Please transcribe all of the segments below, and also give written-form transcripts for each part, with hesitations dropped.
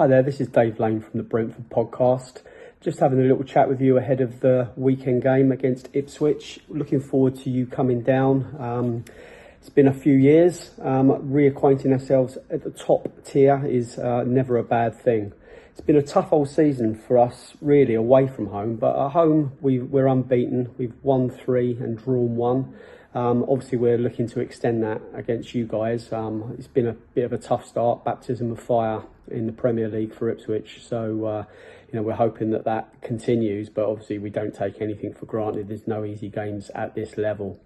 Hi there, this is Dave Lane from the Brentford Podcast. Just having a little chat with you ahead of the weekend game against Ipswich. Looking forward to you coming down. It's been a few years. Reacquainting ourselves at the top tier is never a bad thing. It's been a tough old season for us, really, away from home. But at home, we're unbeaten. We've won 3 and drawn 1. Obviously, we're looking to extend that against you guys. It's been a bit of a tough start, baptism of fire in the Premier League for Ipswich. So, we're hoping that continues. But obviously, we don't take anything for granted. There's no easy games at this level.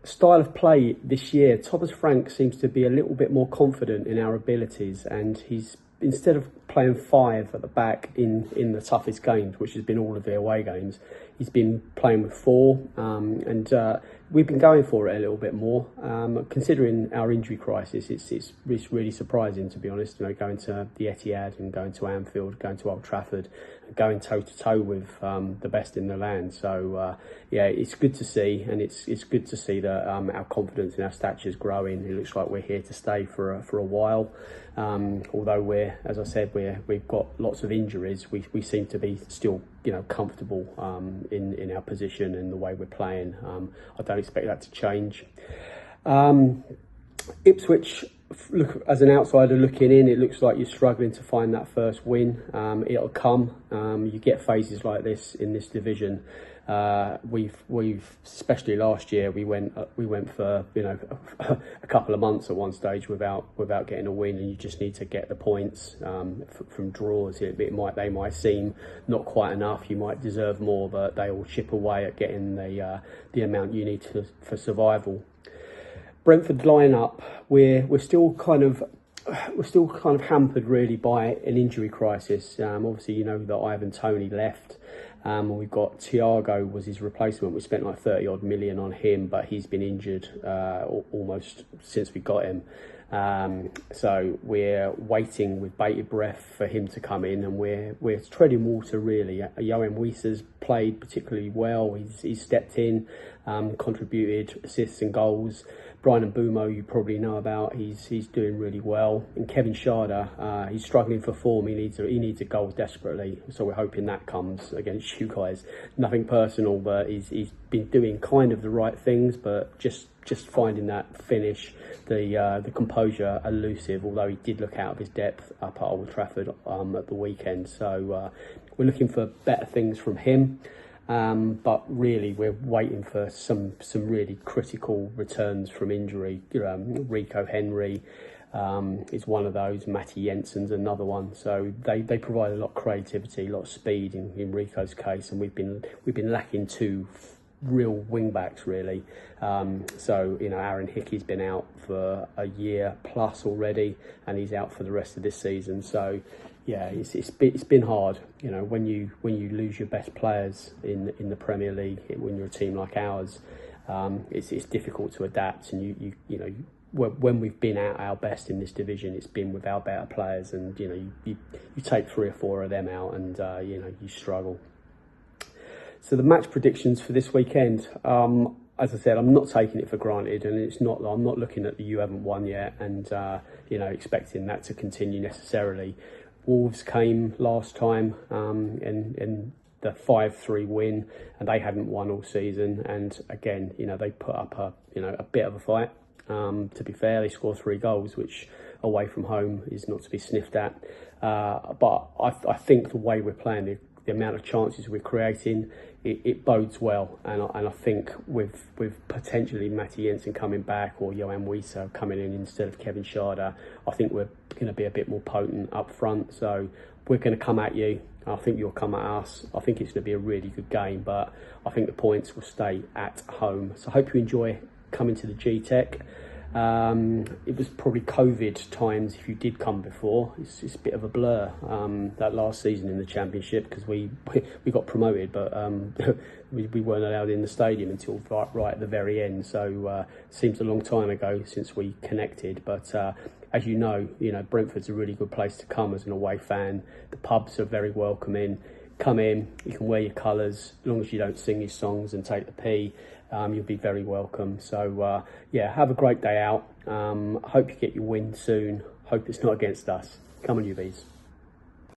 The style of play this year, Thomas Frank seems to be a little bit more confident in our abilities, and he's, instead of playing 5 at the back in the toughest games, which has been all of the away games, he's been playing with 4, and we've been going for it a little bit more. Considering our injury crisis, it's really surprising, to be honest. Going to the Etihad and going to Anfield, going to Old Trafford, and going toe to toe with the best in the land. So it's good to see, and it's good to see that our confidence in our stature is growing. It looks like we're here to stay for a while. Although as I said, we've got lots of injuries, we seem to be still comfortable in our position and the way we're playing. I don't expect that to change. Ipswich, look, as an outsider looking in, it looks like you're struggling to find that first win. It'll come. You get phases like this in this division. We've especially last year we went for a couple of months at one stage without getting a win, and you just need to get the points from draws. They might seem not quite enough. You might deserve more, but they all chip away at getting the amount you need for survival. Brentford's lineup, we're still kind of hampered really by an injury crisis. Obviously, that Ivan Toney left. We've got Thiago was his replacement. We spent like 30 odd million on him, but he's been injured almost since we got him. So we're waiting with bated breath for him to come in, and we're treading water really. Johan Wieser's played particularly well. He's stepped in, contributed assists and goals. Brian Mbumo, you probably know about, he's doing really well. And Kevin Schade, he's struggling for form. He needs a goal desperately. So we're hoping that comes against you guys. Nothing personal, but he's been doing kind of the right things, but just finding that finish, the composure elusive. Although he did look out of his depth up at Old Trafford at the weekend. So we're looking for better things from him. But really, we're waiting for some really critical returns from injury. Rico Henry is one of those. Matty Jensen's another one. So they provide a lot of creativity, a lot of speed in Rico's case, and we've been lacking 2 real wing backs really. So Aaron Hickey's been out for a year plus already, and he's out for the rest of this season. So yeah, it's been hard. When you lose your best players in the Premier League, when you're a team like ours, it's difficult to adapt. And when we've been at our best in this division, it's been with our better players, and you take 3 or 4 of them out, and you struggle. So the match predictions for this weekend, as I said, I'm not taking it for granted, and I'm not looking at the you haven't won yet, and expecting that to continue necessarily. Wolves came last time in the 5-3 win, and they hadn't won all season. And again, they put up a bit of a fight. To be fair, they scored 3 goals, which away from home is not to be sniffed at. But I think the way we're playing, the amount of chances we're creating, it bodes well. And I think with potentially Matty Jensen coming back, or Johan Wieser coming in instead of Kevin Schade, I think we're going to be a bit more potent up front. So we're going to come at you. I think you'll come at us. I think it's going to be a really good game, but I think the points will stay at home. So I hope you enjoy coming to the G-Tech. It was probably COVID times if you did come before. It's a bit of a blur, that last season in the Championship, because we got promoted, but we weren't allowed in the stadium until right at the very end. So seems a long time ago since we connected, but as you know, Brentford's a really good place to come as an away fan. The pubs are very welcoming. Come in, you can wear your colours, as long as you don't sing your songs and take the pee. You'll be very welcome. So have a great day out. Hope you get your win soon. Hope it's not against us. Come on, you bees.